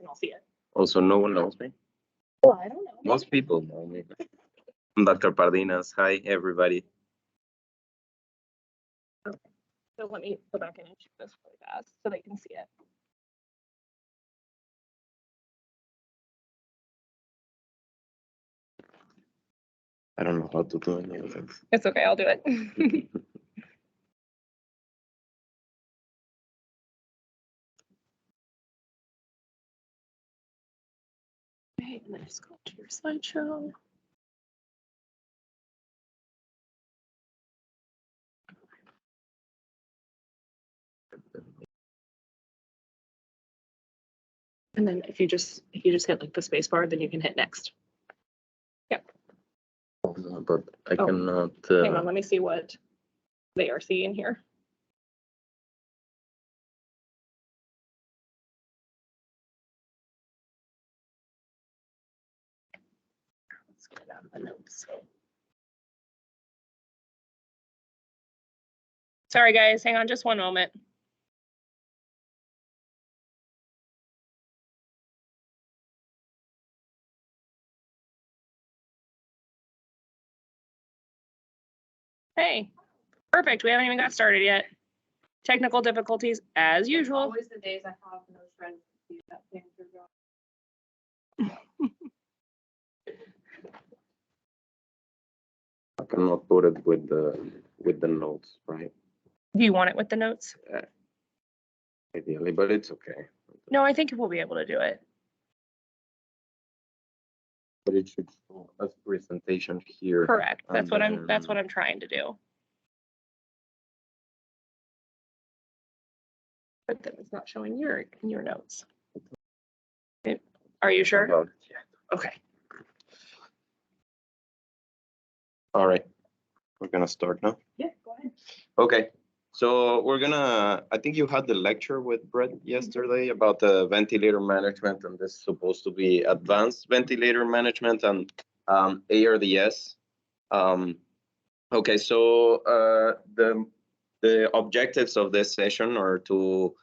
I'll see it. Also, no one knows me. Well, I don't know. Most people know me. I'm Dr. Pardinas. Hi, everybody. Okay. So let me go back in and shoot this really fast so they can see it. I don't know how to do any of it. It's okay, I'll do it. Okay, and then just go to your slideshow. And then if you just hit like the space bar, then you can hit next. Yep. But I cannot. Hang on, let me see what they are seeing here. Let's get out of the notes. Sorry, guys, hang on just one moment. Hey, perfect. We haven't even got started yet. Technical difficulties as usual. Always the days I have no strength to see that things are going. I cannot put it with the notes, right? Do you want it with the notes? Ideally, but it's okay. No, I think we'll be able to do it. But it should show as presentation here. Correct. That's what and I'm trying to do. But then it's not showing your notes. Are you sure? About it, yeah. Okay. All right, we're gonna start now. Yeah, go ahead. Okay, so I think you had the lecture with Brett yesterday about the ventilator management, and this is supposed to be advanced ventilator management and ARDS. Okay, so the objectives of this session are to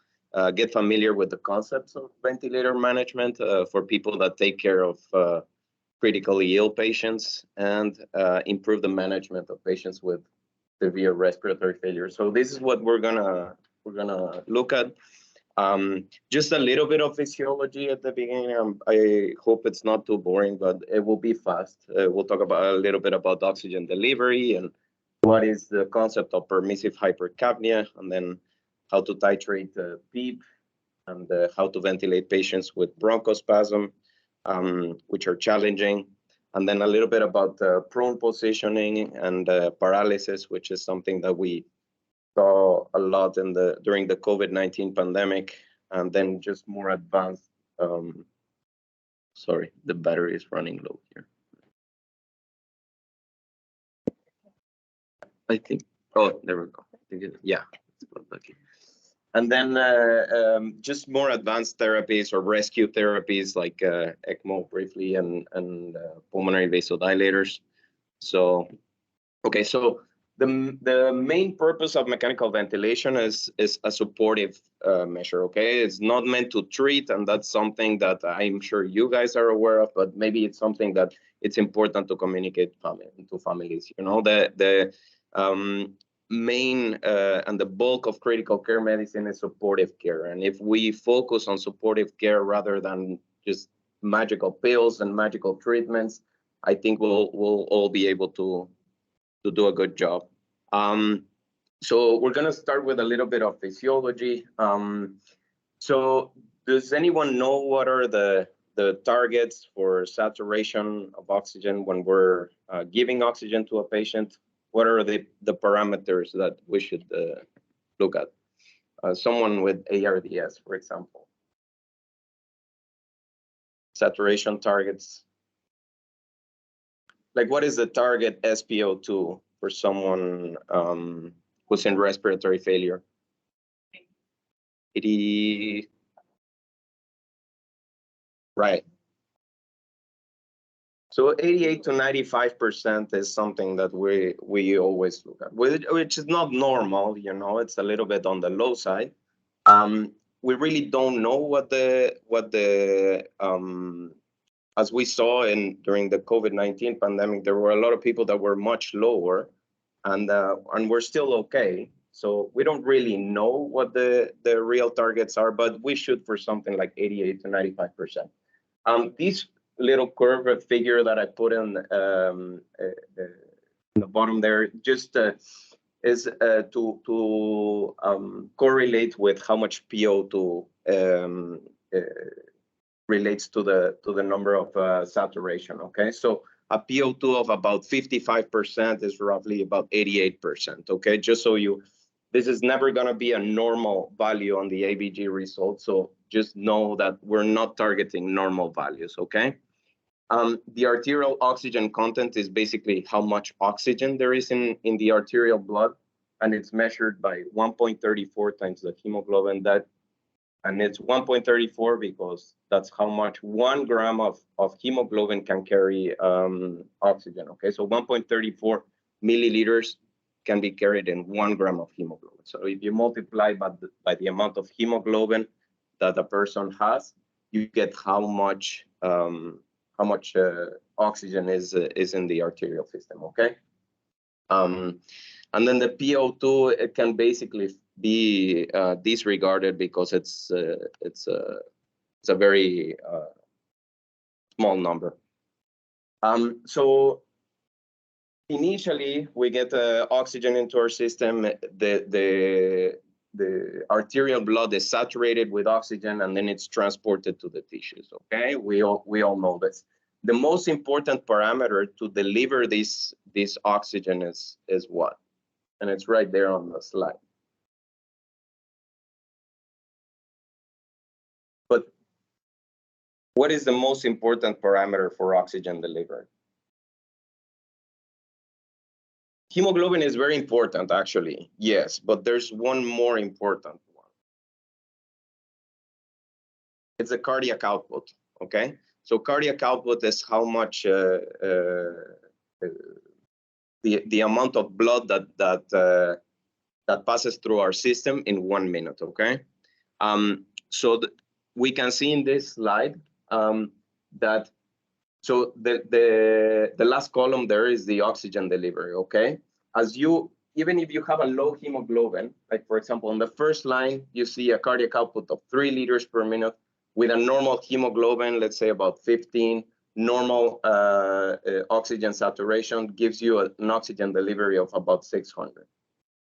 get familiar with the concepts of ventilator management for people that take care of critically ill patients and improve the management of patients with severe respiratory failure. So this is what we're gonna look at. Just a little bit of physiology at the beginning. I hope it's not too boring, but it will be fast. We'll talk about a little bit about oxygen delivery and what is the concept of permissive hypercapnia, and then how to titrate the PEEP, and how to ventilate patients with bronchospasm, which are challenging. And then a little bit about prone positioning and paralysis, which is something that we saw a lot during the COVID-19 pandemic. And then just more advanced, sorry, the battery is running low here. I think, oh, there we go. I think yeah, it's lucky. And then just more advanced therapies or rescue therapies like ECMO briefly and pulmonary vasodilators. So, okay, so the main purpose of mechanical ventilation is a supportive measure, okay? It's not meant to treat, and that's something that I'm sure you guys are aware of, but maybe it's something that it's important to communicate to families. You know, the main and the bulk of critical care medicine is supportive care. And if we focus on supportive care rather than just magical pills and magical treatments, I think we'll all be able to do a good job. So we're gonna start with a little bit of physiology. So does anyone know what are the targets for saturation of oxygen when we're giving oxygen to a patient? What are the parameters that we should look at? Someone with ARDS, for example. Saturation targets. Like, what is the target SpO2 for someone who's in respiratory failure? 80. Right. So 88 to 95% is something that we always look at, which is not normal, you know, it's a little bit on the low side. we really don't know what the as we saw during the COVID-19 pandemic, there were a lot of people that were much lower, and we're still okay. So we don't really know what the real targets are, but we shoot for something like 88 to 95%. This little curve figure that I put in the bottom there just is to correlate with how much PO2 relates to the number of saturation. Okay, so a PO2 of about 55% is roughly about 88%. Okay, just so this is never going to be a normal value on the ABG result. So just know that we're not targeting normal values. Okay. The arterial oxygen content is basically how much oxygen there is in the arterial blood, and it's measured by 1.34 times the hemoglobin. And it's 1.34 because that's how much 1 gram of hemoglobin can carry oxygen. Okay, so 1.34 milliliters can be carried in 1 gram of hemoglobin. So if you multiply by the amount of hemoglobin that a person has, you get how much oxygen is in the arterial system. Okay, and then the PO2, it can basically be disregarded because it's a very small number. So initially, we get oxygen into our system. The arterial blood is saturated with oxygen, and then it's transported to the tissues. Okay, we all know this. The most important parameter to deliver this oxygen is what? And it's right there on the slide. But what is the most important parameter for oxygen delivery? Hemoglobin is very important, actually, yes, but there's one more important one. It's the cardiac output, okay? So cardiac output is how much the amount of blood that passes through our system in 1 minute, okay? So we can see in this slide that so the last column there is the oxygen delivery, okay? Even if you have a low hemoglobin, like for example, on the first line, you see a cardiac output of 3 liters per minute with a normal hemoglobin, let's say about 15, normal oxygen saturation gives you an oxygen delivery of about 600.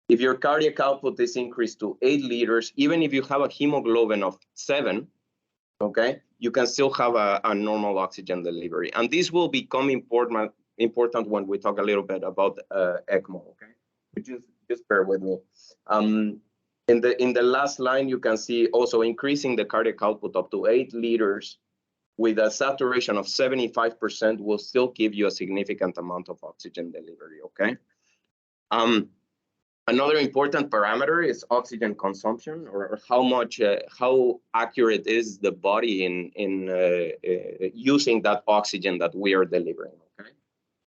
If your cardiac output is increased to 8 liters, even if you have a hemoglobin of 7, okay, you can still have a normal oxygen delivery. And this will become important when we talk a little bit about ECMO, okay? Just bear with me. In the last line, you can see also increasing the cardiac output up to 8 liters with a saturation of 75% will still give you a significant amount of oxygen delivery, okay? Another important parameter is oxygen consumption, or how accurate is the body in using that oxygen that we are delivering, okay?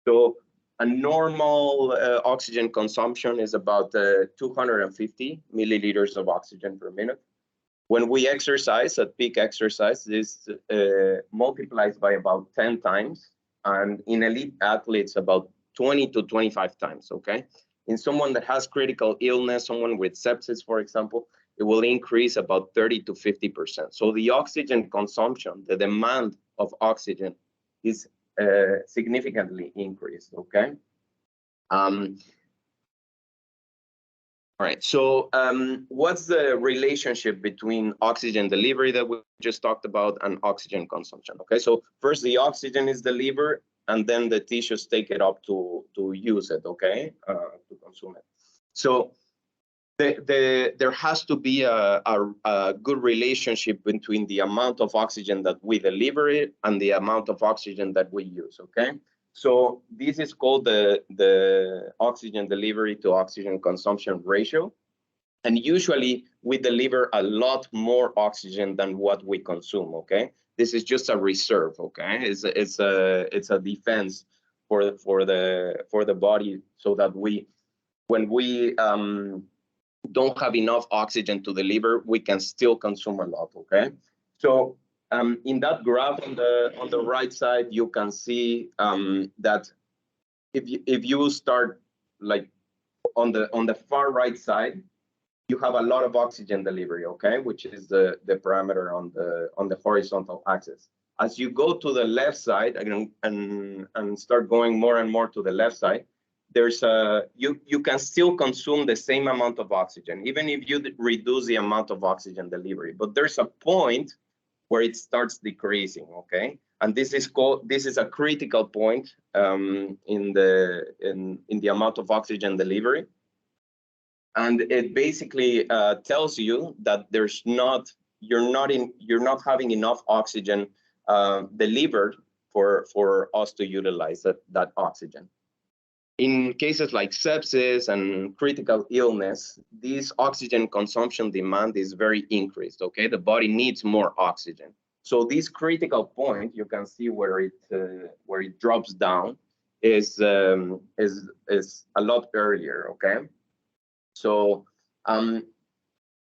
So a normal oxygen consumption is about 250 milliliters of oxygen per minute. When we exercise, at peak exercise, this multiplies by about 10 times, and in elite athletes, about 20 to 25 times, okay? In someone that has critical illness, someone with sepsis, for example, it will increase about 30 to 50%. So the oxygen consumption, the demand of oxygen is significantly increased, okay? All right, so what's the relationship between oxygen delivery that we just talked about and oxygen consumption? Okay, so first the oxygen is delivered, and then the tissues take it up to use it, okay, to consume it. So there has to be a good relationship between the amount of oxygen that we deliver it and the amount of oxygen that we use, okay? So this is called the oxygen delivery to oxygen consumption ratio. And usually we deliver a lot more oxygen than what we consume, okay? This is just a reserve, okay? It's a defense for the body, so that when we don't have enough oxygen to the liver, we can still consume a lot, okay? So in that graph on the right side, you can see that if you start like on the far right side, you have a lot of oxygen delivery, okay, which is the parameter on the horizontal axis. As you go to the left side and start going more and more to the left side, there's you can still consume the same amount of oxygen, even if you reduce the amount of oxygen delivery. But there's a point where it starts decreasing, okay? And this is a critical point in the amount of oxygen delivery. And it basically tells you that you're not having enough oxygen delivered for us to utilize that oxygen. In cases like sepsis and critical illness, this oxygen consumption demand is very increased, okay? The body needs more oxygen. So this critical point, you can see where it drops down, is a lot earlier, okay? So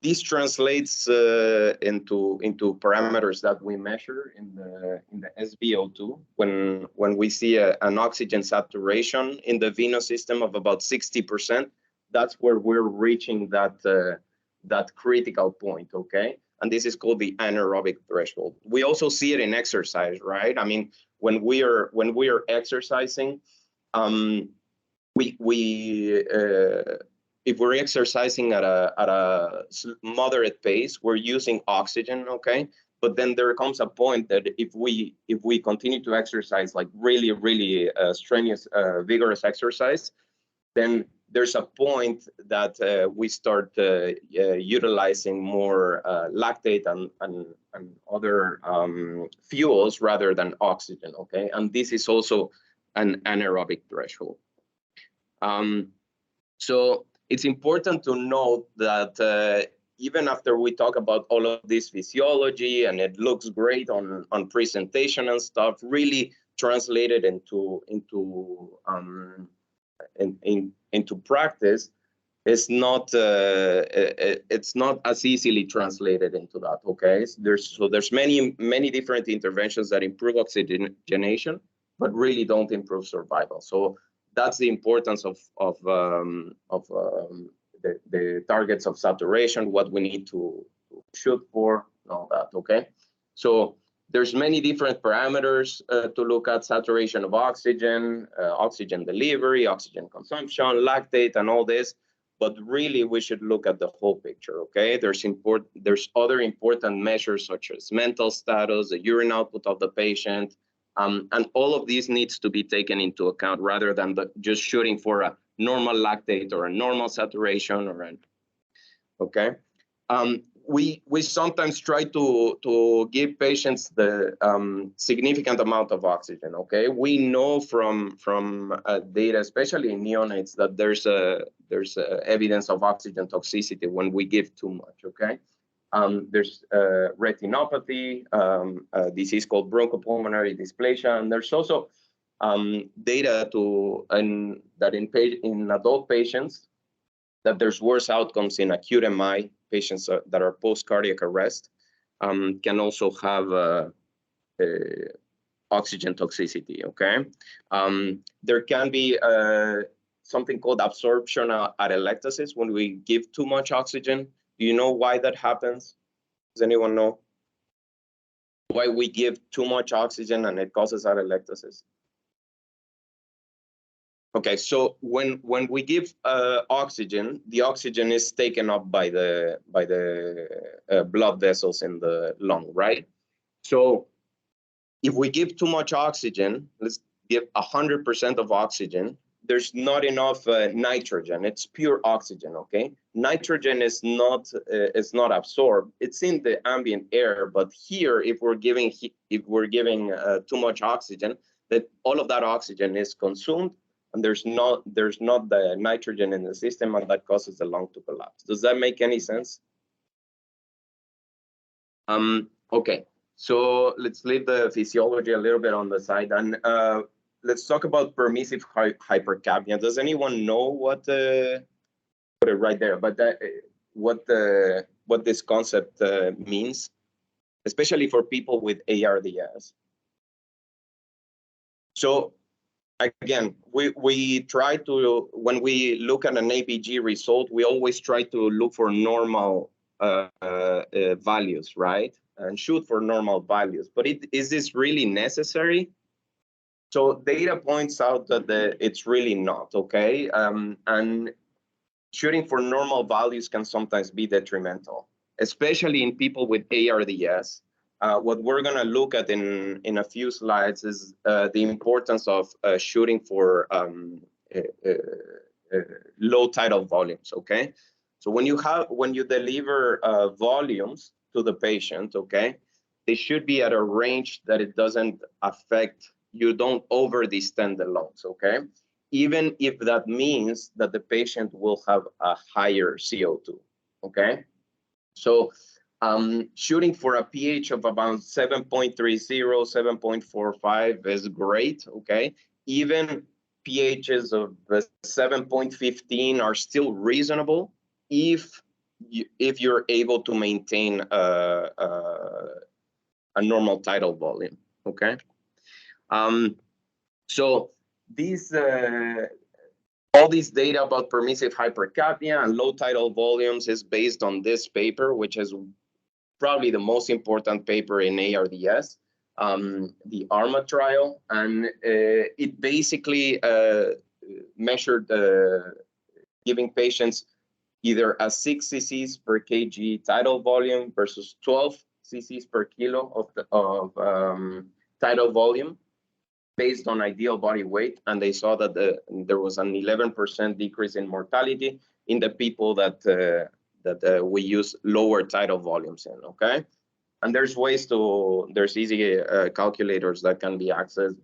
this translates into parameters that we measure in the SpO2 when we see an oxygen saturation in the venous system of about 60%. That's where we're reaching that critical point, okay? And this is called the anaerobic threshold. We also see it in exercise, right? I mean, when we are exercising, if we're exercising at a moderate pace, we're using oxygen, okay? But then there comes a point that if we continue to exercise like really strenuous, vigorous exercise, then there's a point that we start utilizing more lactate and other fuels rather than oxygen, okay? And this is also an anaerobic threshold. So it's important to note that even after we talk about all of this physiology and it looks great on presentation and stuff, really translated into practice, it's not as easily translated into that. Okay, there's many different interventions that improve oxygenation, but really don't improve survival. So that's the importance of the targets of saturation, what we need to shoot for, and all that, okay? So there's many different parameters to look at: saturation of oxygen, oxygen delivery, oxygen consumption, lactate, and all this. But really, we should look at the whole picture, okay? There's other important measures such as mental status, the urine output of the patient, and all of these needs to be taken into account rather than just shooting for a normal lactate or a normal saturation or an, okay? We sometimes try to give patients the significant amount of oxygen, okay? We know from data, especially in neonates, that there's evidence of oxygen toxicity when we give too much, okay? There's retinopathy, a disease called bronchopulmonary dysplasia, and there's also data that in adult patients that there's worse outcomes in acute MI patients that are post-cardiac arrest, can also have oxygen toxicity, okay? There can be something called absorption atelectasis when we give too much oxygen. Do you know why that happens? Does anyone know why we give too much oxygen and it causes atelectasis? Okay, so when we give oxygen, the oxygen is taken up by the blood vessels in the lung, right? So if we give too much oxygen, let's give 100% of oxygen, there's not enough nitrogen. It's pure oxygen, okay? Nitrogen is not absorbed. It's in the ambient air, but here, if we're giving too much oxygen, that all of that oxygen is consumed, and there's not the nitrogen in the system, and that causes the lung to collapse. Does that make any sense? Okay, so let's leave the physiology a little bit on the side, and let's talk about permissive hypercapnia. Does anyone know what put it right there. But that, what this concept means, especially for people with ARDS. So again, we try to, when we look at an ABG result, we always try to look for normal values, right? And shoot for normal values. But is this really necessary? So data points out that it's really not, okay? And shooting for normal values can sometimes be detrimental, especially in people with ARDS. What we're going to look at in a few slides is the importance of shooting for low tidal volumes, okay? So when you deliver volumes to the patient, okay, they should be at a range that it doesn't affect, you don't over distend the lungs, okay? Even if that means that the patient will have a higher CO2, okay? So shooting for a pH of about 7.30, 7.45 is great, okay? Even pHs of 7.15 are still reasonable if you're able to maintain a normal tidal volume, okay? So these all this data about permissive hypercapnia and low tidal volumes is based on this paper, which is probably the most important paper in ARDS, the ARMA trial, and it basically measured giving patients either a 6 cc's per kg tidal volume versus 12 cc's per kilo of tidal volume based on ideal body weight, and they saw that there was an 11% decrease in mortality in the people that we use lower tidal volumes in, okay? And there's easy calculators that can be accessed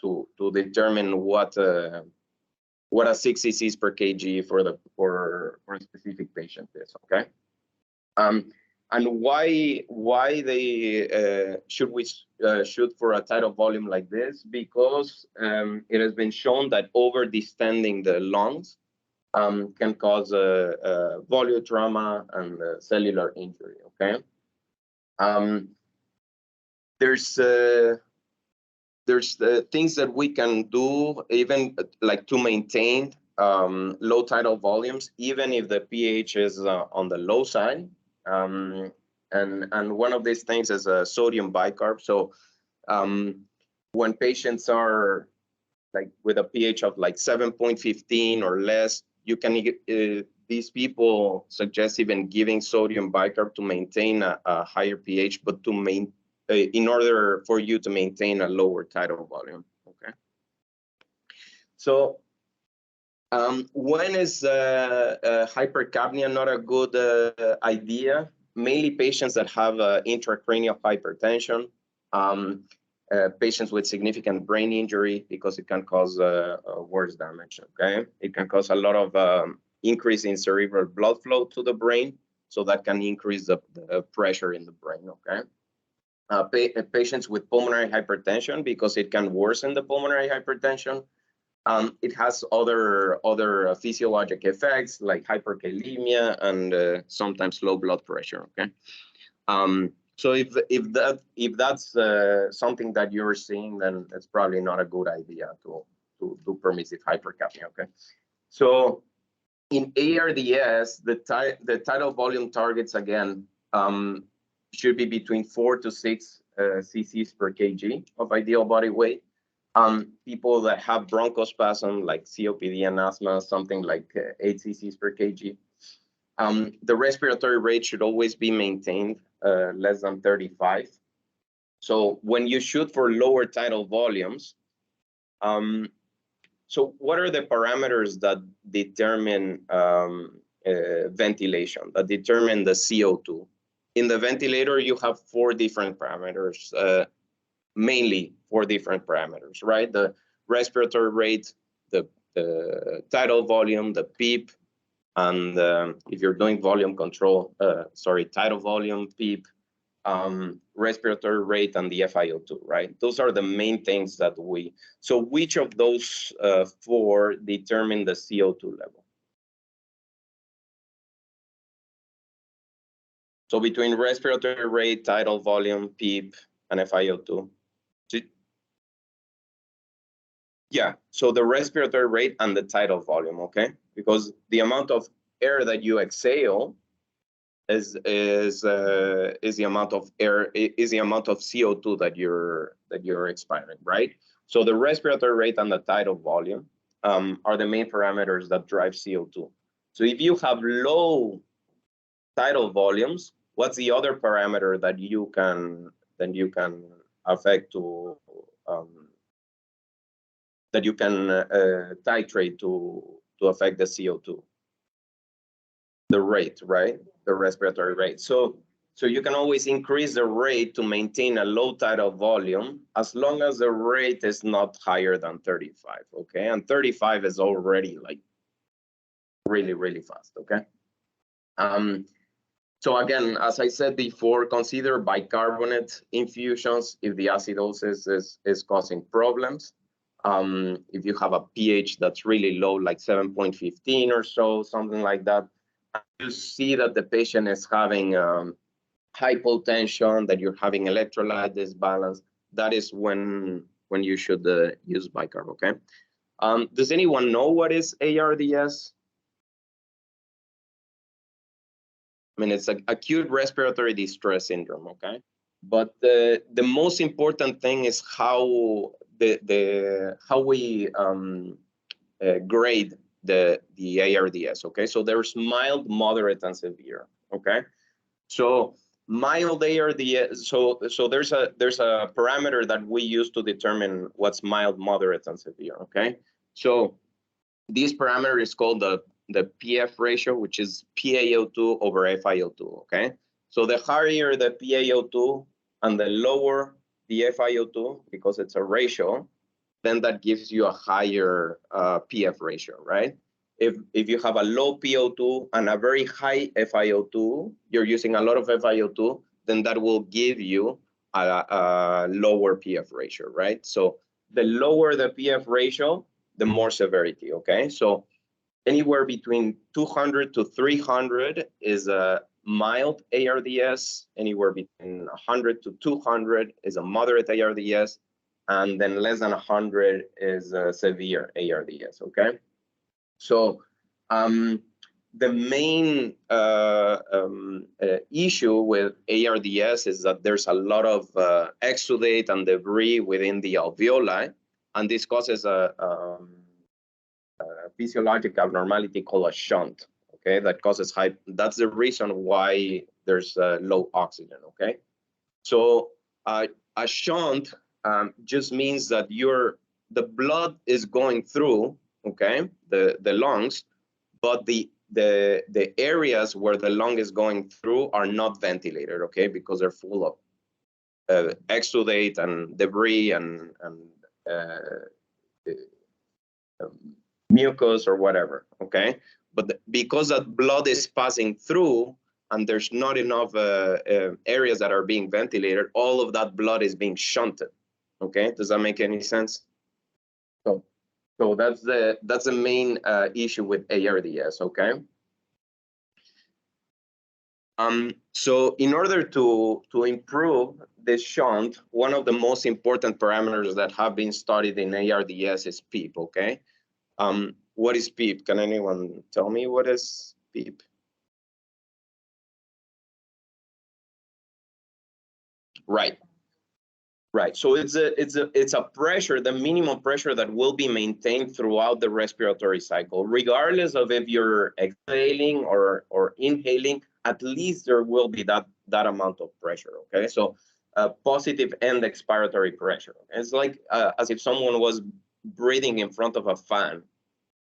to determine what a 6 cc's per kg for a specific patient is, okay? And why should we shoot for a tidal volume like this? Because it has been shown that over distending the lungs can cause volume trauma and cellular injury, okay? There's things that we can do, even like to maintain low tidal volumes, even if the pH is on the low side. And one of these things is a sodium bicarb. So when patients are like with a pH of like 7.15 or less, you can these people suggest even giving sodium bicarb to maintain a higher pH, but to in order for you to maintain a lower tidal volume, okay? So when is hypercapnia not a good idea? Mainly patients that have intracranial hypertension, patients with significant brain injury, because it can cause worse damage, okay? It can cause a lot of increase in cerebral blood flow to the brain, so that can increase the pressure in the brain, okay? Patients with pulmonary hypertension, because it can worsen the pulmonary hypertension. It has other physiologic effects like hyperkalemia and sometimes low blood pressure, okay? So if that's something that you're seeing, then it's probably not a good idea to do permissive hypercapnia, okay? So in ARDS, the tidal volume targets, again, should be between 4 to 6 cc's per kg of ideal body weight. People that have bronchospasm, like COPD and asthma, something like 8 cc's per kg. The respiratory rate should always be maintained less than 35. So when you shoot for lower tidal volumes, so what are the parameters that determine ventilation, that determine the CO2? In the ventilator, you have 4 different parameters, mainly 4 different parameters, right? The respiratory rate, the tidal volume, the PEEP, and if you're doing volume control, tidal volume, PEEP, respiratory rate, and the FiO2, right? Those are the main things that so which of those 4 determine the CO2 level? So between respiratory rate, tidal volume, PEEP, and FiO2. Yeah, so the respiratory rate and the tidal volume, okay? Because the amount of air that you exhale is the amount of air, is the amount of CO2 that you're expiring, right? So the respiratory rate and the tidal volume are the main parameters that drive CO2. So if you have low tidal volumes, what's the other parameter that you can affect to that you can titrate to affect the CO2? The rate, right? The respiratory rate. So you can always increase the rate to maintain a low tidal volume as long as the rate is not higher than 35, okay? And 35 is already like really, really fast, okay? So again, as I said before, consider bicarbonate infusions if the acidosis is causing problems. If you have a pH that's really low, like 7.15 or so, something like that, you see that the patient is having hypotension, that you're having electrolyte disbalance, that is when you should use bicarb, okay? Does anyone know what is ARDS? I mean, it's an acute respiratory distress syndrome, okay? But the most important thing is how how we grade the ARDS, okay? So there's mild, moderate, and severe, okay? So mild ARDS, so there's a parameter that we use to determine what's mild, moderate, and severe, okay? So this parameter is called the PF ratio, which is PaO2 over FiO2, okay? So the higher the PaO2 and the lower the FiO2, because it's a ratio, then that gives you a higher PF ratio, right? If you have a low PO2 and a very high FiO2, you're using a lot of FiO2, then that will give you a lower PF ratio, right? So the lower the PF ratio, the more severity, okay? So anywhere between 200 to 300 is a mild ARDS, anywhere between 100 to 200 is a moderate ARDS, and then less than 100 is a severe ARDS, okay? So the main issue with ARDS is that there's a lot of exudate and debris within the alveoli, and this causes a physiologic abnormality called a shunt, okay? That causes that's the reason why there's low oxygen, okay? So a shunt just means that the blood is going through, okay, the lungs, but the areas where the lung is going through are not ventilated, okay, because they're full of exudate and debris and mucus or whatever, okay? But because that blood is passing through and there's not enough areas that are being ventilated, all of that blood is being shunted, okay? Does that make any sense? So that's the main issue with ARDS, okay? So in order to improve this shunt, one of the most important parameters that have been studied in ARDS is PEEP, okay? What is PEEP? Can anyone tell me what is PEEP? Right. Right. So it's a pressure, the minimum pressure that will be maintained throughout the respiratory cycle, regardless of if you're exhaling or inhaling. At least there will be that amount of pressure. Okay. So positive end expiratory pressure. It's like as if someone was breathing in front of a fan,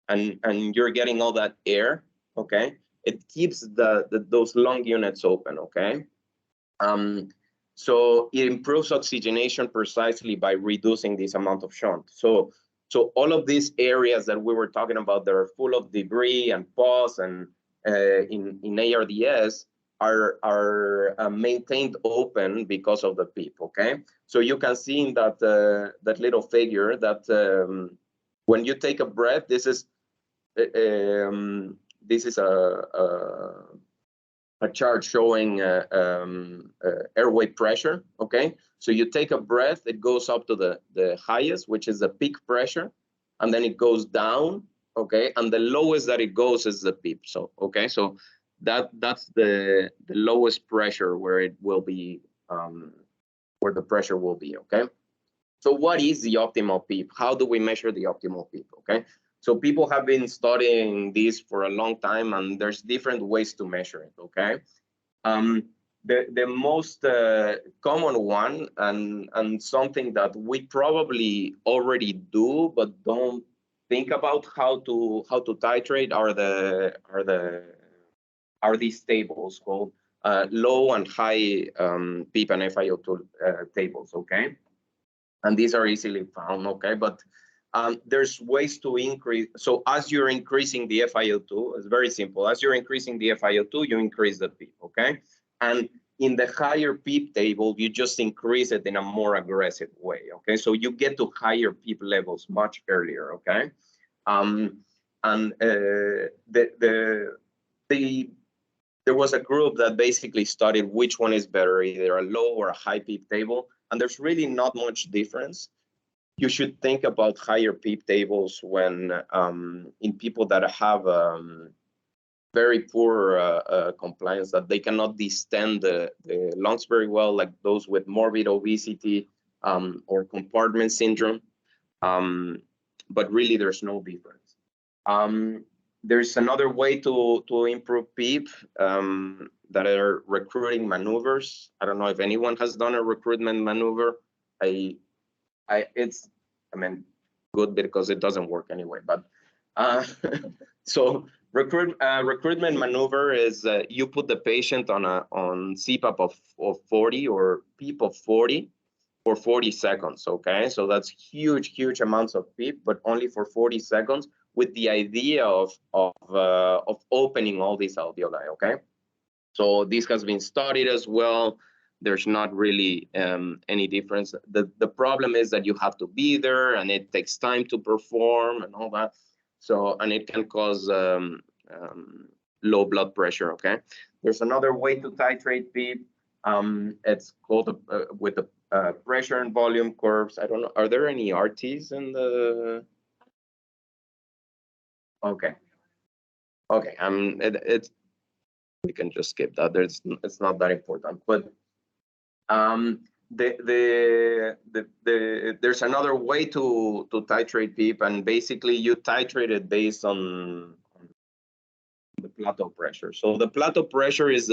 and you're getting all that air. Okay. It keeps those lung units open. Okay. So it improves oxygenation precisely by reducing this amount of shunt. So all of these areas that we were talking about that are full of debris and pus and in ARDS are maintained open because of the PEEP, okay? So you can see in that that little figure that when you take a breath, this is a a chart showing airway pressure, okay? So you take a breath, it goes up to the highest, which is the peak pressure, and then it goes down, okay? And the lowest that it goes is the PEEP. So, okay, so that's the lowest pressure where it will be, where the pressure will be, okay? So what is the optimal PEEP? How do we measure the optimal PEEP, okay? So people have been studying this for a long time, and there's different ways to measure it, okay? The most common one, and something that we probably already do but don't think about how to titrate are these tables called low and high PEEP and FiO2 tables, okay? And these are easily found, okay? But there's ways to increase. So as you're increasing the FiO2, it's very simple. As you're increasing the FiO2, you increase the PEEP, okay? And in the higher PEEP table, you just increase it in a more aggressive way, okay? So you get to higher PEEP levels much earlier, okay? There was a group that basically studied which one is better, either a low or a high PEEP table, and there's really not much difference. You should think about higher PEEP tables when in people that have very poor compliance, that they cannot distend the lungs very well, like those with morbid obesity or compartment syndrome. But really, there's no difference. There's another way to improve PEEP that are recruiting maneuvers. I don't know if anyone has done a recruitment maneuver. It's, I mean, good because it doesn't work anyway. But so recruitment maneuver is you put the patient on CPAP of 40 or PEEP of 40 for 40 seconds. Okay, so that's huge amounts of PEEP, but only for 40 seconds, with the idea of opening all these alveoli. Okay, so this has been studied as well. There's not really any difference. The problem is that you have to be there, and it takes time to perform and all that. So, and it can cause low blood pressure. Okay, there's another way to titrate PEEP. It's called with the pressure and volume curves. I don't know. Are there any RTs in the? Okay. Okay. It's we can just skip that. It's not that important. But there's another way to titrate PEEP, and basically you titrate it based on the plateau pressure. So the plateau pressure is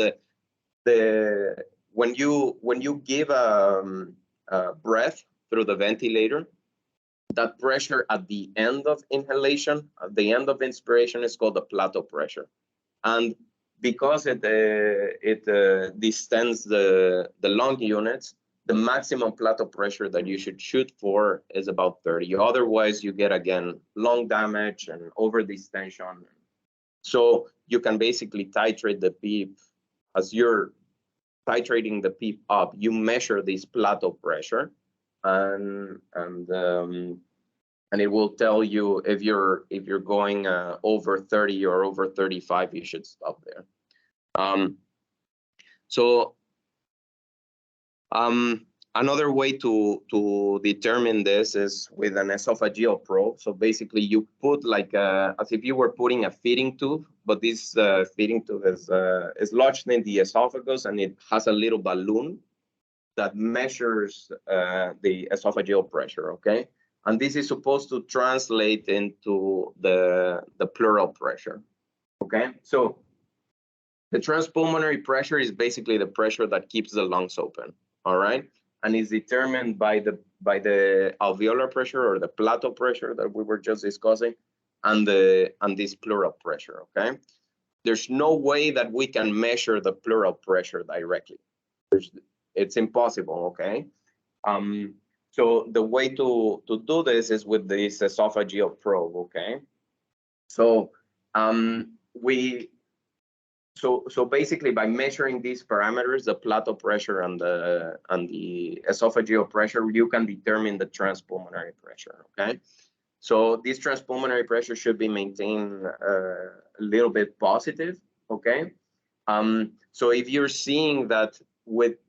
when you give a breath through the ventilator, that pressure at the end of inhalation, at the end of inspiration, is called the plateau pressure. And because it distends the lung units, the maximum plateau pressure that you should shoot for is about 30. Otherwise, you get, again, lung damage and over distension. So you can basically titrate the PEEP. As you're titrating the PEEP up, you measure this plateau pressure, and it will tell you if you're going over 30 or over 35, you should stop there. Another way to determine this is with an esophageal probe. So basically, you put like as if you were putting a feeding tube, but this feeding tube is lodged in the esophagus, and it has a little balloon that measures the esophageal pressure. Okay. And this is supposed to translate into the pleural pressure, okay? So the transpulmonary pressure is basically the pressure that keeps the lungs open, all right? And is determined by the alveolar pressure, or the plateau pressure that we were just discussing, and this pleural pressure, okay? There's no way that we can measure the pleural pressure directly. It's impossible, okay? So the way to do this is with this esophageal probe, okay? So so basically, by measuring these parameters, the plateau pressure and the esophageal pressure, you can determine the transpulmonary pressure, okay? So this transpulmonary pressure should be maintained a little bit positive, okay? So if you're seeing that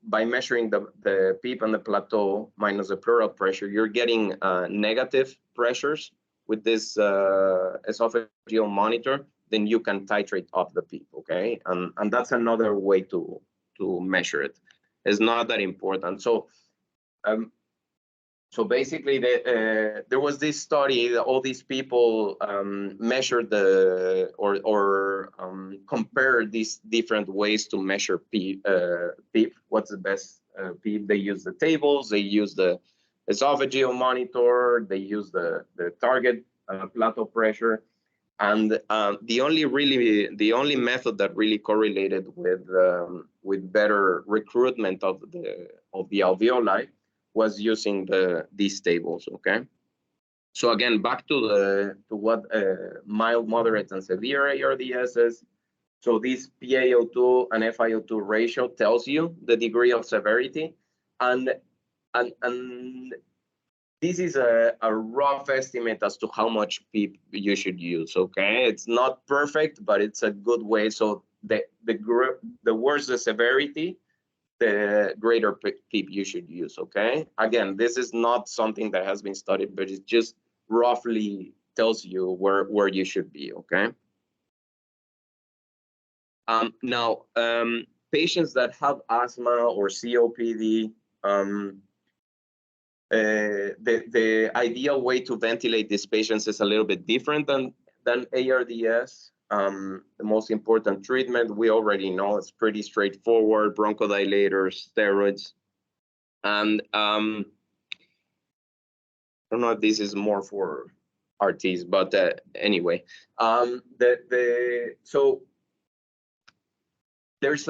by measuring the PEEP and the plateau minus the pleural pressure, you're getting negative pressures with this esophageal monitor, then you can titrate up the PEEP, okay? And that's another way to measure it. It's not that important. So so basically, there was this study that all these people measured compared these different ways to measure PEEP. What's the best PEEP? They use the tables, they use the esophageal monitor, they use the target plateau pressure. And the only method that really correlated with better recruitment of the alveoli was using these tables. Okay, so again, back to what mild, moderate, and severe ARDS is. So this PaO2 and FiO2 ratio tells you the degree of severity, and this is a rough estimate as to how much PEEP you should use. Okay, it's not perfect, but it's a good way. So the worse the severity, the greater PEEP you should use. Okay, again, this is not something that has been studied, but it just roughly tells you where you should be. Okay. Now, patients that have asthma or COPD, the ideal way to ventilate these patients is a little bit different than ARDS. The most important treatment, we already know, it's pretty straightforward: bronchodilators, steroids. And I don't know if this is more for RTs, but anyway, so there's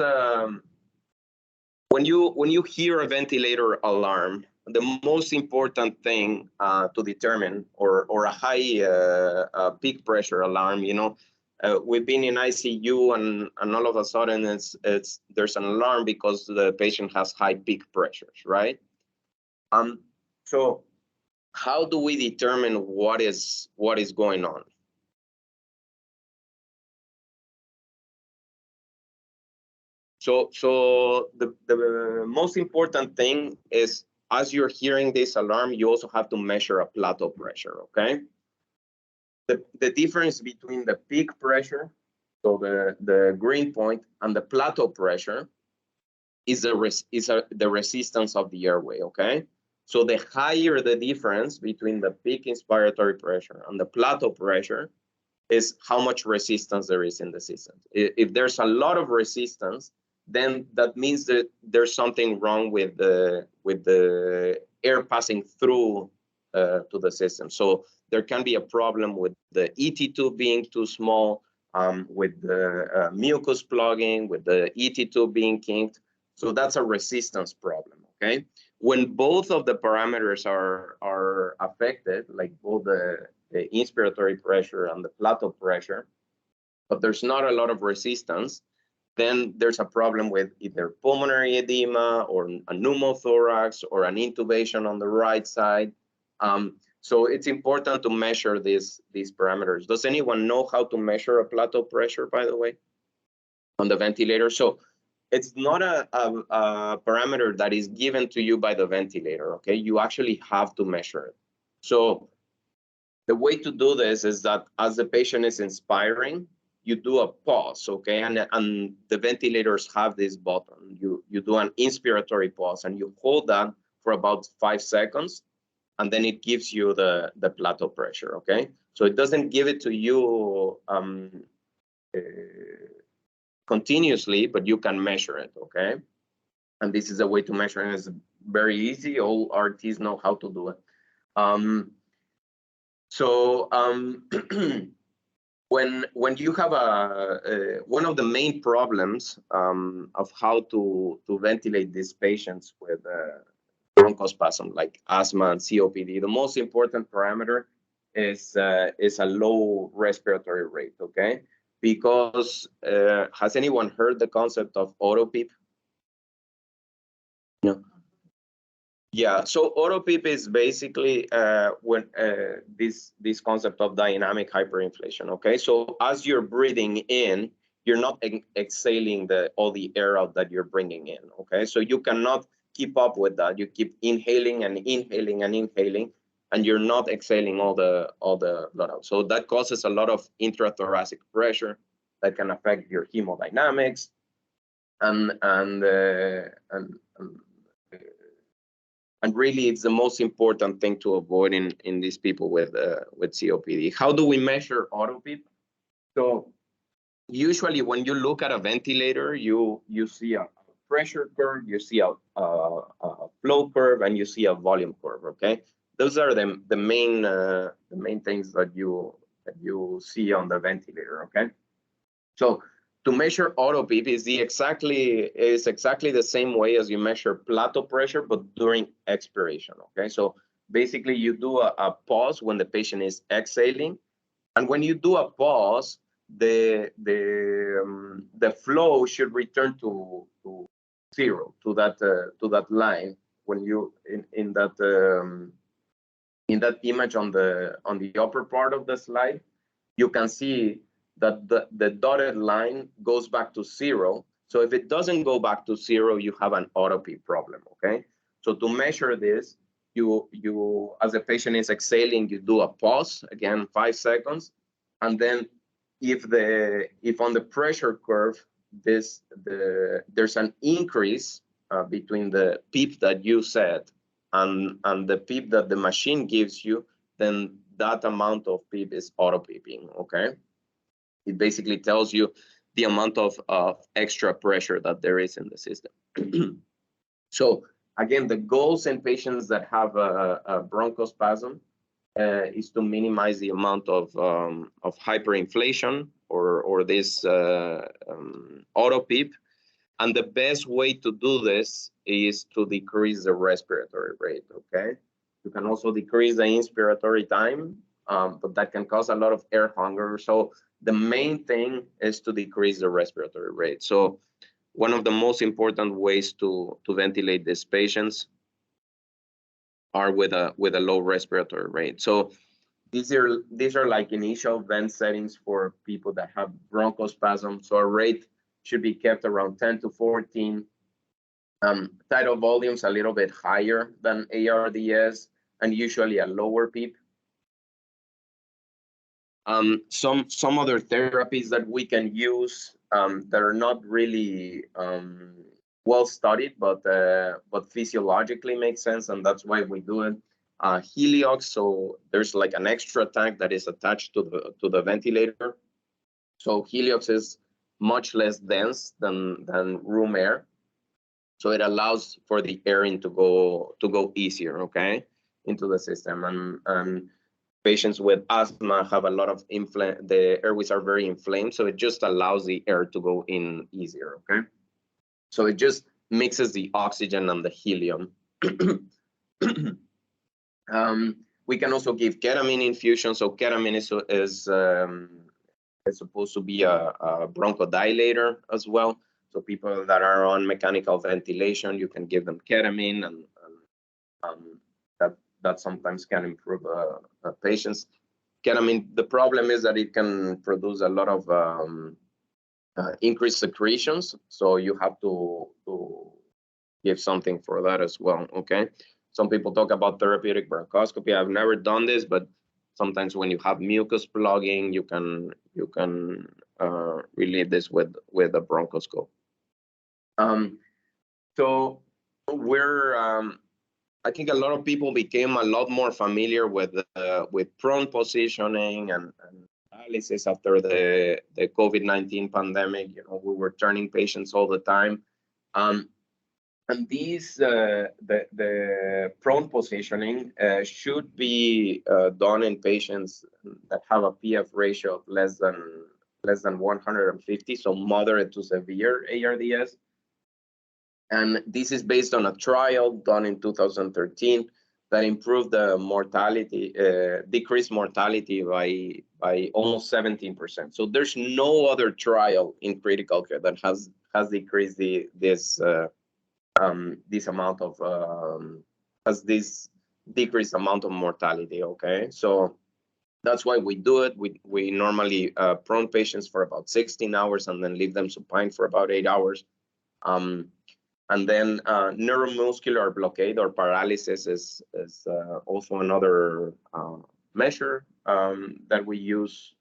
when you hear a ventilator alarm, the most important thing to determine, or a high peak pressure alarm, we've been in ICU and all of a sudden there's an alarm because the patient has high peak pressures, right? So how do we determine what is going on? So the most important thing is, as you're hearing this alarm, you also have to measure a plateau pressure, okay? The difference between the peak pressure, so the green point, and the plateau pressure is the resistance of the airway, okay? So the higher the difference between the peak inspiratory pressure and the plateau pressure is how much resistance there is in the system. If there's a lot of resistance, then that means that there's something wrong with the air passing through to the system. So there can be a problem with the ET tube being too small, with the mucus plugging, with the ET tube being kinked. So that's a resistance problem, okay? When both of the parameters are affected, like both the inspiratory pressure and the plateau pressure, but there's not a lot of resistance, then there's a problem with either pulmonary edema or a pneumothorax or an intubation on the right side. So it's important to measure these parameters. Does anyone know how to measure a plateau pressure, by the way, on the ventilator? So it's not a parameter that is given to you by the ventilator, okay? You actually have to measure it. So the way to do this is that as the patient is inspiring, you do a pause, okay? And the ventilators have this button. You do an inspiratory pause and you hold that for about 5 seconds, and then it gives you the plateau pressure, okay? So it doesn't give it to you continuously, but you can measure it, okay? And this is a way to measure it. It's very easy. All RTs know how to do it. When you have one of the main problems of how to ventilate these patients with bronchospasm, like asthma and COPD, the most important parameter is a low respiratory rate, okay? Because has anyone heard the concept of auto PEEP? No. Yeah, so auto PEEP is basically when this concept of dynamic hyperinflation, okay? So as you're breathing in, you're not exhaling all the air out that you're bringing in, okay? So you cannot keep up with that. You keep inhaling and inhaling and inhaling, and you're not exhaling all the blood out. So that causes a lot of intrathoracic pressure that can affect your hemodynamics, and really it's the most important thing to avoid in these people with COPD. How do we measure auto-PEEP? So usually when you look at a ventilator, you see a pressure curve, you see a flow curve, and you see a volume curve, okay? Those are the main things that you see on the ventilator, okay? So to measure auto-PEEP is exactly the same way as you measure plateau pressure, but during expiration, okay? So basically you do a pause when the patient is exhaling, and when you do a pause, the flow should return to zero, to that line. When you in that image on the upper part of the slide, you can see that the dotted line goes back to zero. So if it doesn't go back to zero, you have an auto-PEEP problem, okay? So to measure this, you as the patient is exhaling, you do a pause, again, 5 seconds. And then if on the pressure curve, there's an increase between the PEEP that you set and the PEEP that the machine gives you, then that amount of PEEP is auto-PEEPing, okay? It basically tells you the amount of extra pressure that there is in the system. So again, the goals in patients that have a bronchospasm is to minimize the amount of hyperinflation or this auto-PEEP. And the best way to do this is to decrease the respiratory rate, okay? You can also decrease the inspiratory time, but that can cause a lot of air hunger. So the main thing is to decrease the respiratory rate. So one of the most important ways to ventilate these patients are with a low respiratory rate. So these are like initial vent settings for people that have bronchospasm. So a rate should be kept around 10 to 14. Tidal volumes a little bit higher than ARDS, and usually a lower PEEP. Some other therapies that we can use that are not really well studied, but physiologically make sense, and that's why we do it. Heliox, so there's like an extra tank that is attached to the ventilator. So heliox is much less dense than room air, so it allows for the air to go easier, okay, into the system. And patients with asthma have a lot of the airways are very inflamed, so it just allows the air to go in easier, okay? So it just mixes the oxygen and the helium. We can also give ketamine infusion. So ketamine is supposed to be a bronchodilator as well. So people that are on mechanical ventilation, you can give them ketamine, and that sometimes can improve patients. Ketamine, the problem is that it can produce a lot of increased secretions, so you have to give something for that as well, okay? Some people talk about therapeutic bronchoscopy. I've never done this, but sometimes when you have mucus plugging, you can relieve this with a bronchoscope. So we're I think a lot of people became a lot more familiar with prone positioning and analysis after the COVID-19 pandemic. You know, we were turning patients all the time, and these the prone positioning should be done in patients that have a PF ratio of less than 150, so moderate to severe ARDS. And this is based on a trial done in 2013 that improved the mortality, decreased mortality by almost 17%. So there's no other trial in critical care that has decreased this amount of decreased amount of mortality. Okay, so That's why we do it. We normally prone patients for about 16 hours and then leave them supine for about 8 hours. And then neuromuscular blockade or paralysis is also another measure that we use.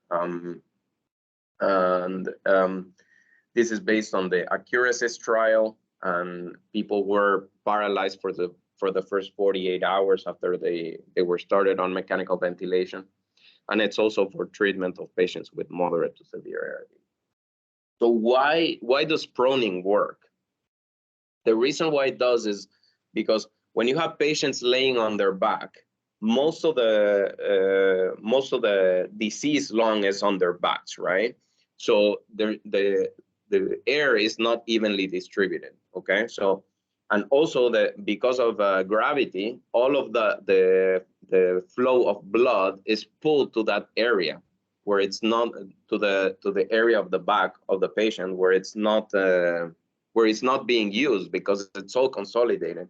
This is based on the Accuracies trial, and people were paralyzed for the first 48 hours after they were started on mechanical ventilation. And it's also for treatment of patients with moderate to severe ARDS. So why does proning work? The reason why it does is because when you have patients laying on their back, most of the disease lung is on their backs, right? So the air is not evenly distributed. Okay, so and also because of gravity, all of the flow of blood is pulled to that area where it's not to the area of the back of the patient where it's not being used because it's all consolidated.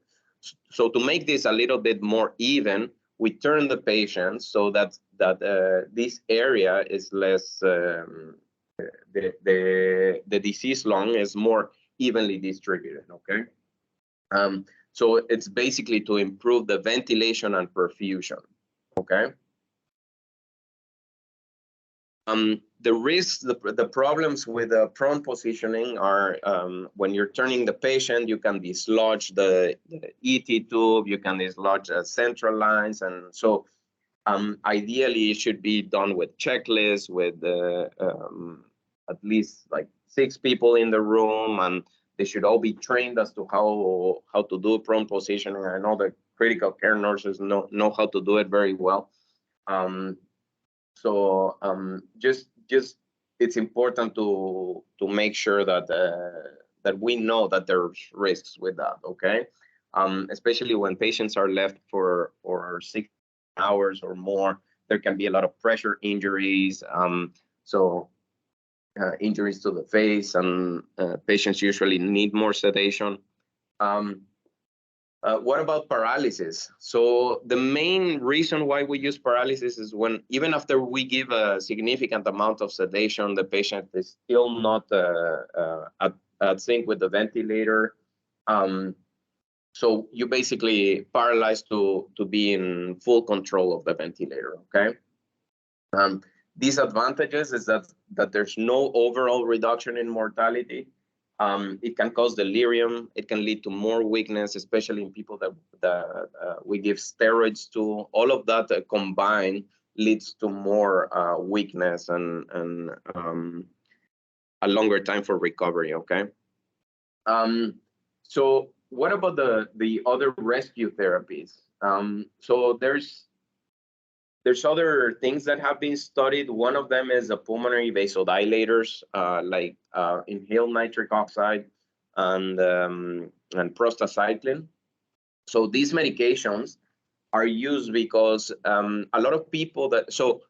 So to make this a little bit more even, we turn the patient so that this area is less, the disease lung is more evenly distributed, okay? So it's basically to improve the ventilation and perfusion, okay? The risks, the problems with prone positioning are when you're turning the patient, you can dislodge the ET tube, you can dislodge central lines, and so ideally it should be done with checklists, with at least like 6 people in the room, and they should all be trained as to how to do prone positioning. I know the critical care nurses know how to do it very well. So just it's important to make sure that that we know that there's risks with that, okay? Especially when patients are left for 6 hours or more, there can be a lot of pressure injuries. Injuries to the face, and patients usually need more sedation. What about paralysis? So the main reason why we use paralysis is when, even after we give a significant amount of sedation, the patient is still not at sync with the ventilator. So you basically paralyze to be in full control of the ventilator, okay? Disadvantages is that there's no overall reduction in mortality. It can cause delirium. It can lead to more weakness, especially in people that we give steroids to. All of that combined leads to more weakness and a longer time for recovery, okay? So what about the other rescue therapies? So there's other things that have been studied. One of them is the pulmonary vasodilators, like inhaled nitric oxide and prostacyclin. So these medications are used because a lot of people so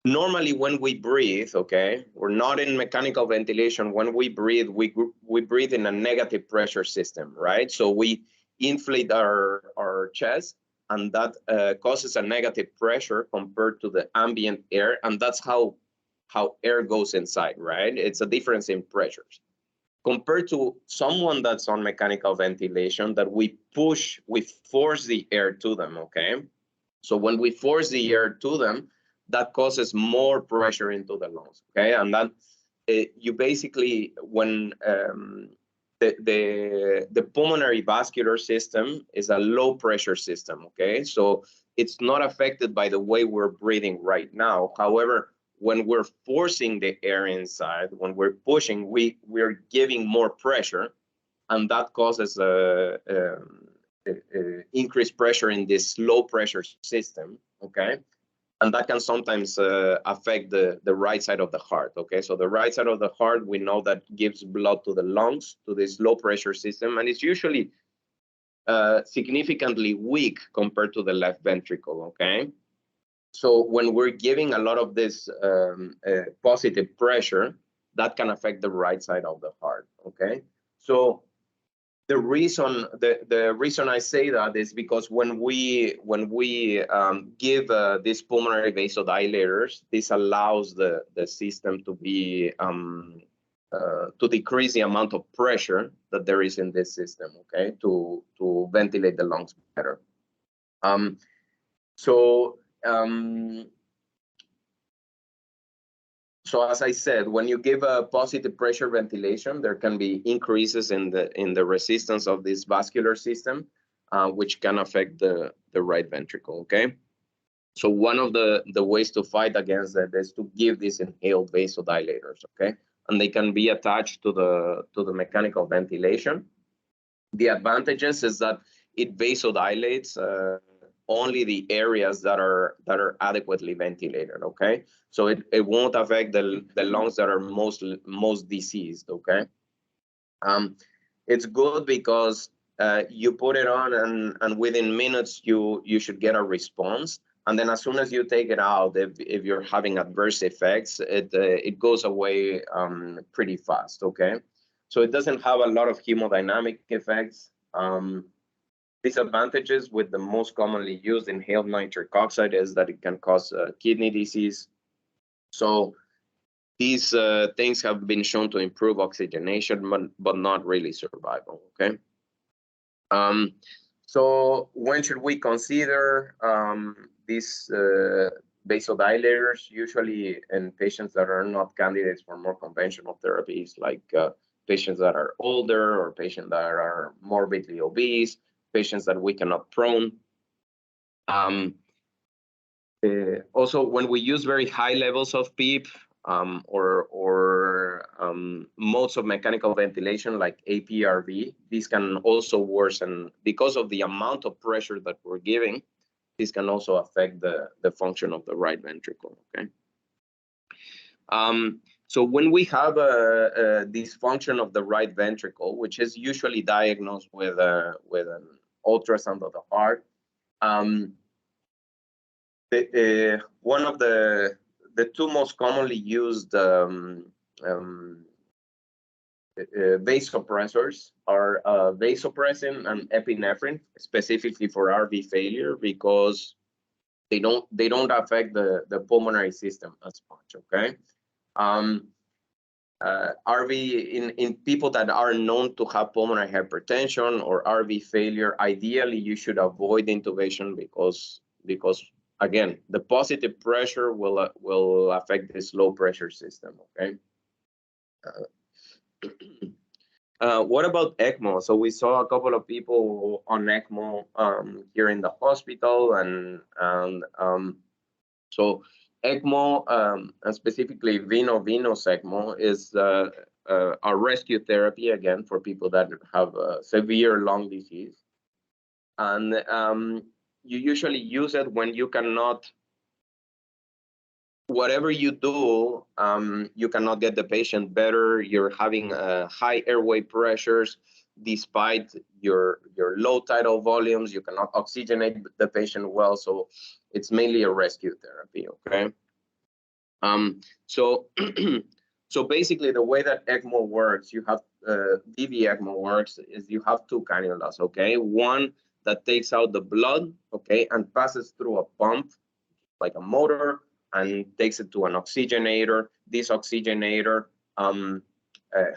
normally when we breathe, okay, we're not in mechanical ventilation. When we breathe, we breathe in a negative pressure system, right? So we inflate our chest, and that causes a negative pressure compared to the ambient air, and that's how air goes inside, right? It's a difference in pressures. Compared to someone that's on mechanical ventilation, that we force the air to them, okay? So when we force the air to them, that causes more pressure into the lungs, okay? And that you basically, when the pulmonary vascular system is a low pressure system, okay? So it's not affected by the way we're breathing right now. However, when we're forcing the air inside, when we're pushing, we're giving more pressure, and that causes increased pressure in this low pressure system, okay? And that can sometimes affect the right side of the heart, okay? So the right side of the heart, we know that gives blood to the lungs, to this low pressure system, and it's usually significantly weak compared to the left ventricle, okay? So when we're giving a lot of this positive pressure, that can affect the right side of the heart, okay? So the reason I say that is because when we give these pulmonary vasodilators, this allows the system to be to decrease the amount of pressure that there is in this system, okay, to ventilate the lungs better. So as I said, when you give a positive pressure ventilation, there can be increases in the resistance of this vascular system, which can affect the right ventricle, okay? So one of the ways to fight against that is to give these inhaled vasodilators, okay? And they can be attached to the mechanical ventilation. The advantages is that it vasodilates only the areas that are adequately ventilated, okay? So it won't affect the lungs that are most diseased, okay? It's good because you put it on and within minutes you should get a response. And then as soon as you take it out, if you're having adverse effects, it goes away pretty fast, okay? So it doesn't have a lot of hemodynamic effects. Disadvantages with the most commonly used inhaled nitric oxide is that it can cause kidney disease. So these things have been shown to improve oxygenation, but not really survival, okay? So when should we consider these vasodilators? Usually in patients that are not candidates for more conventional therapies, like patients that are older or patients that are morbidly obese, patients that we cannot prone. Also, when we use very high levels of PEEP or modes of mechanical ventilation like APRV, these can also worsen because of the amount of pressure that we're giving. This can also affect the function of the right ventricle, okay? So when we have a dysfunction of the right ventricle, which is usually diagnosed with an ultrasound of the heart, one of the two most commonly used vasopressors are vasopressin and epinephrine, specifically for RV failure, because they don't affect the pulmonary system as much, okay? RV in people that are known to have pulmonary hypertension or RV failure, ideally you should avoid intubation because again, the positive pressure will affect this low pressure system, okay? What about ECMO? So we saw a couple of people on ECMO here in the hospital, and so ECMO, and specifically venous ECMO, is a rescue therapy, again, for people that have severe lung disease. And you usually use it when you cannot, whatever you do, you cannot get the patient better. You're having high airway pressures despite your low tidal volumes. You cannot oxygenate the patient well. So it's mainly a rescue therapy, okay? So basically the way that ECMO works, you have DV ECMO works is you have two cannulas, okay? One that takes out the blood, okay, and passes through a pump like a motor and takes it to an oxygenator. This oxygenator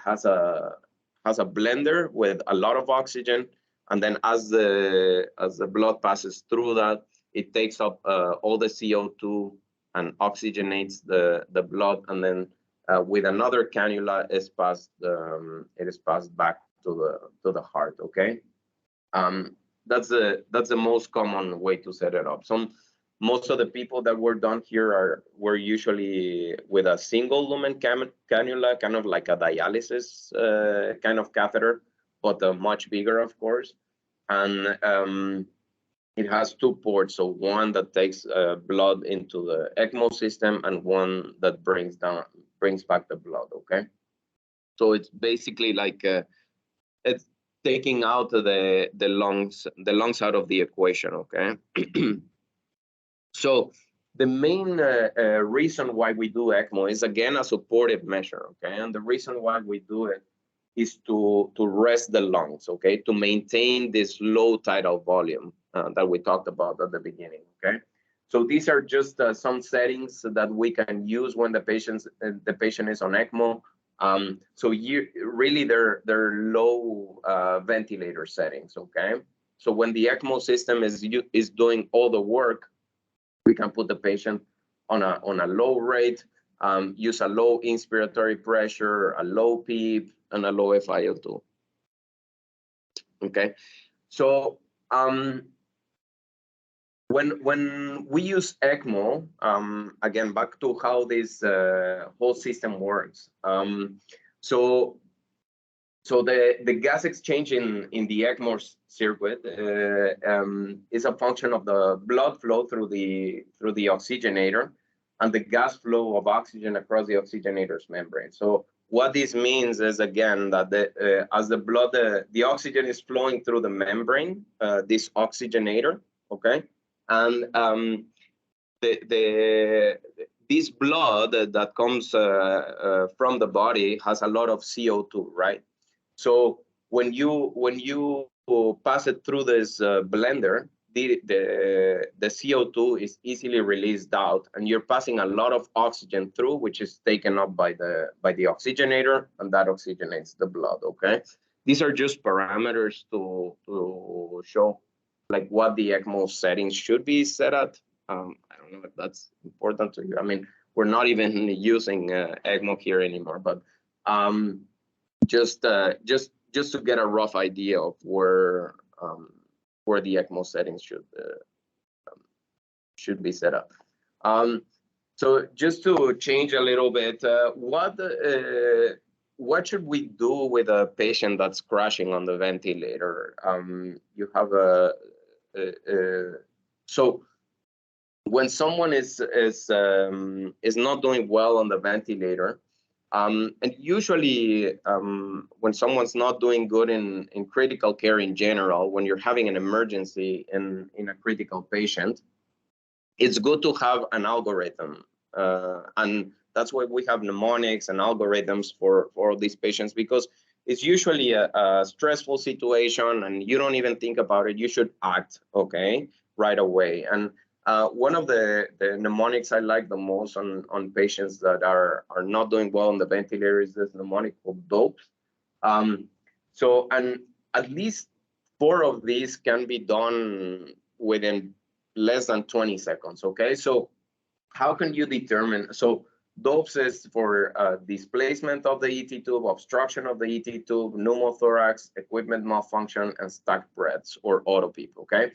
has a blender with a lot of oxygen, and then as the blood passes through that, it takes up all the CO2 and oxygenates the blood, and then with another cannula it is passed back to the heart, okay? That's the most common way to set it up. Most of the people that were done here were usually with a single lumen cannula, kind of like a dialysis kind of catheter, but much bigger, of course. And it has two ports, so one that takes blood into the ECMO system and one that brings back the blood, okay? So it's basically like it's taking out the lungs out of the equation, okay? So the main reason why we do ECMO is, again, a supportive measure, okay? And the reason why we do it is to rest the lungs, okay, to maintain this low tidal volume that we talked about at the beginning, okay? So these are just some settings that we can use when the patient is on ECMO. So really they're low ventilator settings, okay? So when the ECMO system is doing all the work, we can put the patient on a low rate, use a low inspiratory pressure, a low PEEP, and a low FiO2. Okay, so when we use ECMO, again, back to how this whole system works. So the gas exchange in the ECMO circuit is a function of the blood flow through the oxygenator and the gas flow of oxygen across the oxygenator's membrane. So what this means is, again, that as the oxygen is flowing through the membrane, this oxygenator, okay, and this blood that comes from the body has a lot of CO2, right? So when you pass it through this blender, the CO2 is easily released out, and you're passing a lot of oxygen through, which is taken up by the oxygenator, and that oxygenates the blood. Okay, these are just parameters to show like what the ECMO settings should be set at. I don't know if that's important to you. I mean, we're not even using ECMO here anymore, but just to get a rough idea of where the ECMO settings should be set up. So just to change a little bit, what should we do with a patient that's crashing on the ventilator? You have so when someone is not doing well on the ventilator, and usually when someone's not doing good in critical care in general, when you're having an emergency in a critical patient, it's good to have an algorithm. And that's why we have mnemonics and algorithms for all these patients, because it's usually a stressful situation and you don't even think about it. You should act, okay, right away. And one of the mnemonics I like the most on patients that are not doing well on the ventilator is this mnemonic called DOPES. So, and at least 4 of these can be done within less than 20 seconds, okay? So how can you determine? So DOPES is for displacement of the ET tube, obstruction of the ET tube, pneumothorax, equipment malfunction, and stacked breaths or auto-PEEP, okay?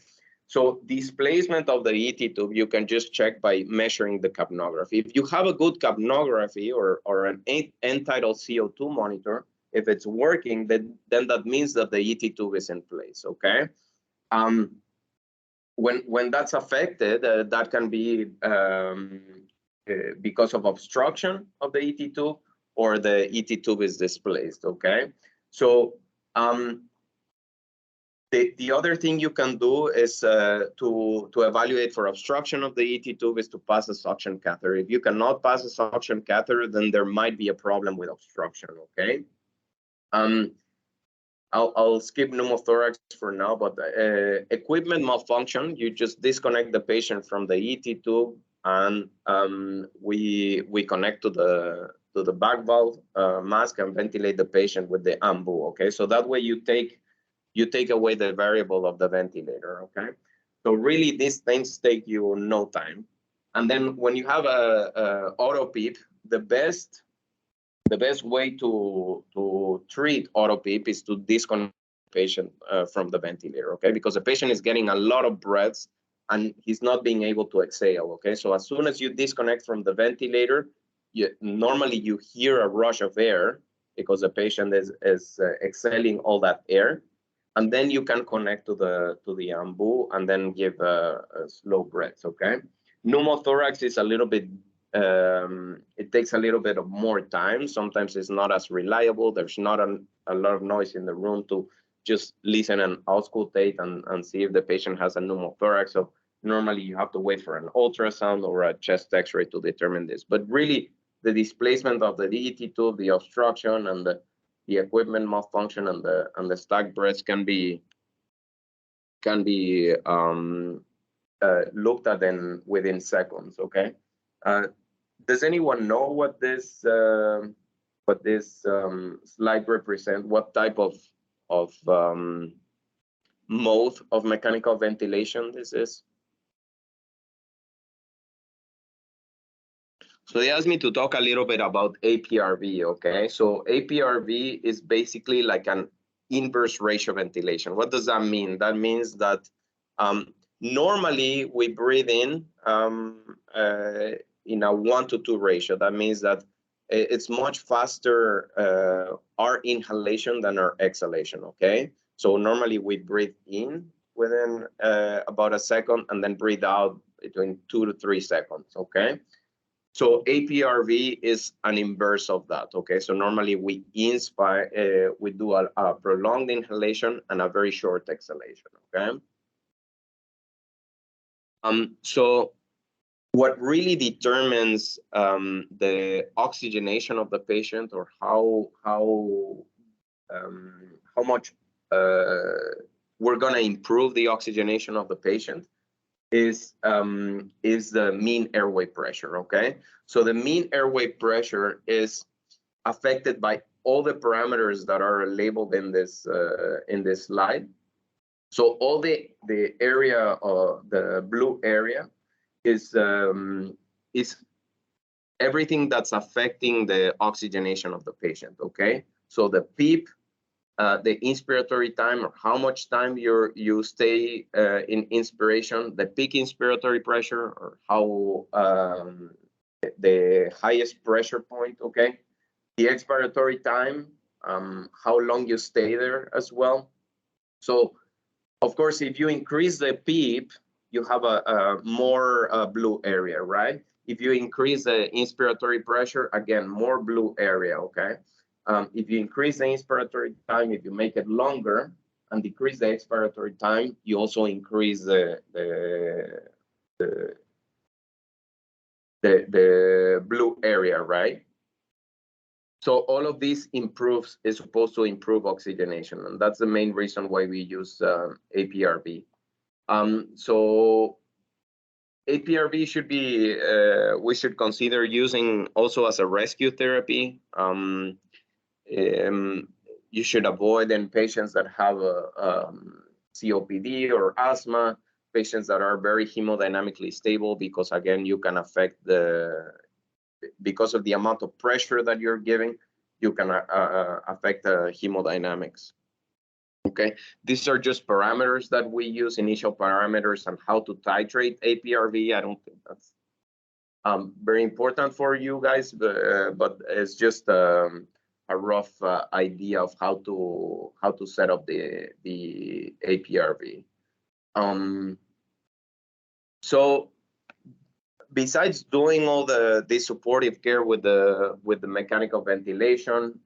So displacement of the ET tube, you can just check by measuring the capnography. If you have a good capnography or an end-tidal CO2 monitor, if it's working, then that means that the ET tube is in place, okay? When that's affected, that can be because of obstruction of the ET tube or the ET tube is displaced, okay? So the other thing you can do is to evaluate for obstruction of the ET tube is to pass a suction catheter. If you cannot pass a suction catheter, then there might be a problem with obstruction, okay? I'll skip pneumothorax for now, but equipment malfunction, you just disconnect the patient from the ET tube and we connect to the back valve mask and ventilate the patient with the AMBU, okay? So that way you take away the variable of the ventilator, okay? So really these things take you no time. And then when you have a auto-PEEP, the best way to treat auto-PEEP is to disconnect the patient from the ventilator, okay? Because the patient is getting a lot of breaths and he's not being able to exhale, okay? So as soon as you disconnect from the ventilator, normally you hear a rush of air because the patient is exhaling all that air. And then you can connect to the AMBU and then give a slow breaths, okay? Pneumothorax is a little bit, it takes a little bit of more time. Sometimes it's not as reliable. There's not a lot of noise in the room to just listen and auscultate and see if the patient has a pneumothorax. So normally you have to wait for an ultrasound or a chest x-ray to determine this. But really, the displacement of the ET tube, the obstruction, and the equipment malfunction and the stacked breaths can be looked at within seconds. Okay. Does anyone know what this slide represents? What type of mode of mechanical ventilation this is? So they asked me to talk a little bit about APRV, okay? So APRV is basically like an inverse ratio ventilation. What does that mean? That means that normally we breathe in a 1-to-2 ratio. That means that it's much faster our inhalation than our exhalation, okay? So normally we breathe in within about a second and then breathe out between 2 to 3 seconds, okay? So APRV is an inverse of that, okay? So normally we inspire, we do a prolonged inhalation and a very short exhalation, okay? So what really determines the oxygenation of the patient, or how much we're gonna improve the oxygenation of the patient, is the mean airway pressure, okay? So the mean airway pressure is affected by all the parameters that are labeled in this slide. So all the area, the blue area, is everything that's affecting the oxygenation of the patient, okay? So the PEEP, the inspiratory time, or how much time you stay in inspiration, the peak inspiratory pressure, or how the highest pressure point, okay? The expiratory time, how long you stay there as well. So, of course, if you increase the PEEP, you have a more blue area, right? If you increase the inspiratory pressure, again, more blue area, okay? If you increase the inspiratory time, if you make it longer and decrease the expiratory time, you also increase the blue area, right? So all of this is supposed to improve oxygenation, and that's the main reason why we use APRV. So APRV should be, we should consider using also as a rescue therapy. You should avoid in patients that have a COPD or asthma, patients that are very hemodynamically stable, because again, you can affect because of the amount of pressure that you're giving, you can affect the hemodynamics. Okay, these are just parameters that we use, initial parameters, on how to titrate APRV. I don't think that's very important for you guys, but it's just a rough idea of how to set up the APRV. So besides doing all the supportive care with the mechanical ventilation,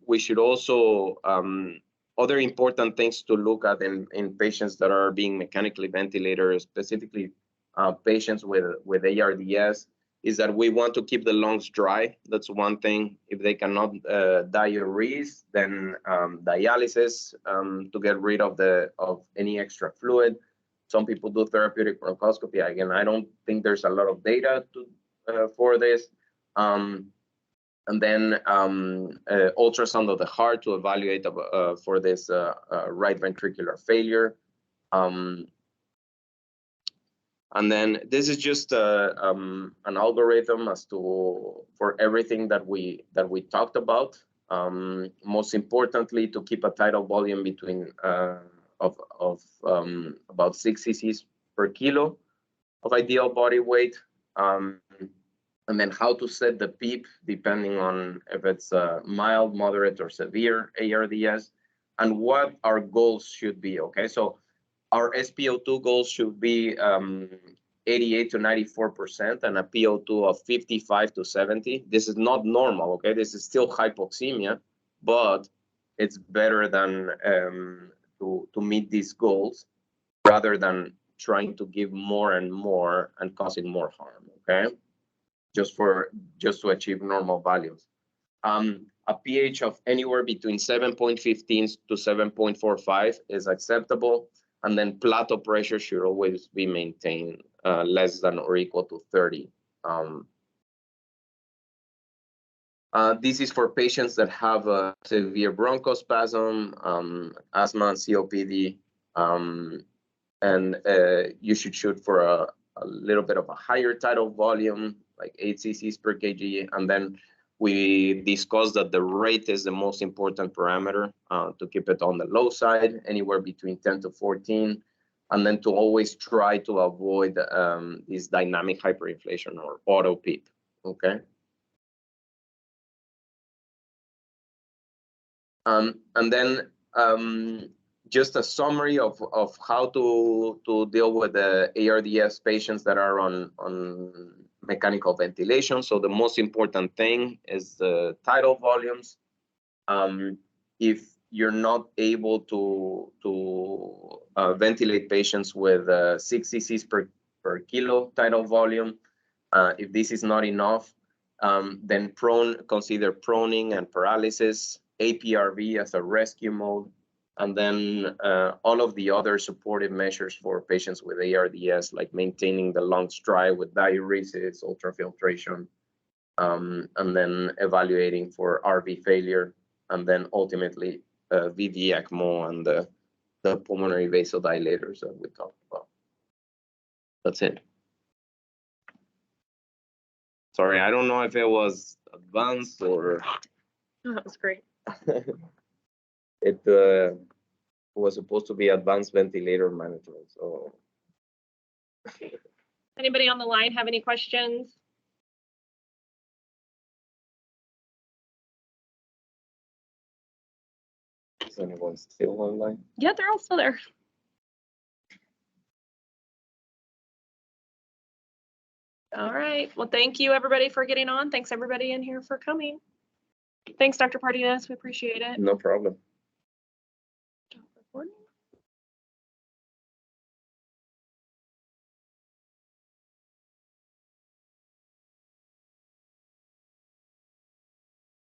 we should also other important things to look at in patients that are being mechanically ventilated, specifically patients with ARDS, is that we want to keep the lungs dry. That's one thing. If they cannot diurese, then dialysis to get rid of any extra fluid. Some people do therapeutic bronchoscopy. Again, I don't think there's a lot of data for this. And then ultrasound of the heart to evaluate for this right ventricular failure. And then this is just an algorithm for everything that we talked about. Most importantly, to keep a tidal volume between of about 6 cc's per kilo of ideal body weight. And then how to set the PEEP depending on if it's mild, moderate, or severe ARDS, and what our goals should be, okay? So our SpO2 goals should be 88 to 94% and a PO2 of 55 to 70. This is not normal, okay? This is still hypoxemia, but it's better than to meet these goals rather than trying to give more and more and causing more harm, okay? Just to achieve normal values. A pH of anywhere between 7.15 to 7.45 is acceptable. And then plateau pressure should always be maintained less than or equal to 30. This is for patients that have a severe bronchospasm, asthma, and COPD. And you should shoot for a little bit of a higher tidal volume, like 8 cc's per kg. And then we discussed that the rate is the most important parameter to keep it on the low side, anywhere between 10 to 14. And then to always try to avoid this dynamic hyperinflation or auto PEEP, okay? And then just a summary of how to deal with the ARDS patients that are on mechanical ventilation. So the most important thing is the tidal volumes. If you're not able to ventilate patients with 6 cc's per kilo tidal volume, if this is not enough, then consider proning and paralysis, APRV as a rescue mode, and then all of the other supportive measures for patients with ARDS, like maintaining the lungs dry with diuresis, ultrafiltration, and then evaluating for RV failure, and then ultimately VD ECMO and the pulmonary vasodilators that we talked about. That's it. Sorry, I don't know if it was advanced or Oh, that was great. it was supposed to be advanced ventilator management. So, Anybody on the line have any questions? is anyone still online? Yeah, they're all still there. All right. Well, thank you everybody for getting on. Thanks everybody in here for coming. Thanks, Dr. Pardinas. We appreciate it. No problem.